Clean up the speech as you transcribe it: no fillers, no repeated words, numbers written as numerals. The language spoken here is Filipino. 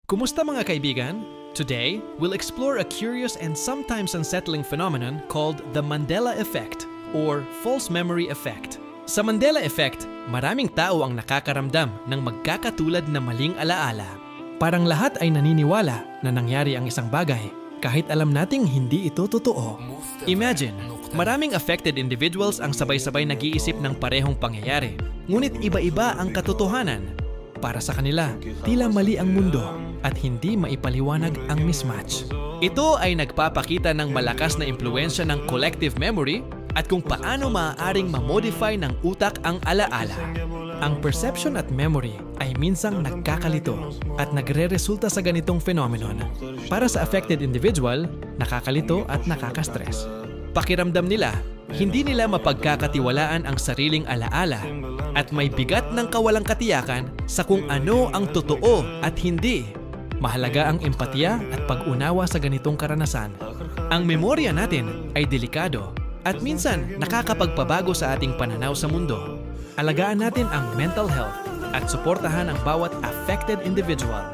Kumusta mga kaibigan? Today, we'll explore a curious and sometimes unsettling phenomenon called the Mandela Effect or False Memory Effect. Sa Mandela Effect, maraming tao ang nakakaramdam ng magkakatulad na maling alaala. Parang lahat ay naniniwala na nangyari ang isang bagay kahit alam nating hindi ito totoo. Imagine, maraming affected individuals ang sabay-sabay nag-iisip ng parehong pangyayari, ngunit iba-iba ang katotohanan. Para sa kanila, tila mali ang mundo at hindi maipaliwanag ang mismatch. Ito ay nagpapakita ng malakas na impluwensya ng collective memory at kung paano maaaring ma-modify ng utak ang alaala. Ang perception at memory ay minsang nagkakalito at nagre-resulta sa ganitong phenomenon. Para sa affected individual, nakakalito at nakaka-stress. Pakiramdam nila, hindi nila mapagkakatiwalaan ang sariling alaala at may bigat ng kawalang katiyakan sa kung ano ang totoo at hindi. Mahalaga ang empatiya at pag-unawa sa ganitong karanasan. Ang memorya natin ay delikado at minsan nakakapagpabago sa ating pananaw sa mundo. Alagaan natin ang mental health at suportahan ang bawat affected individual.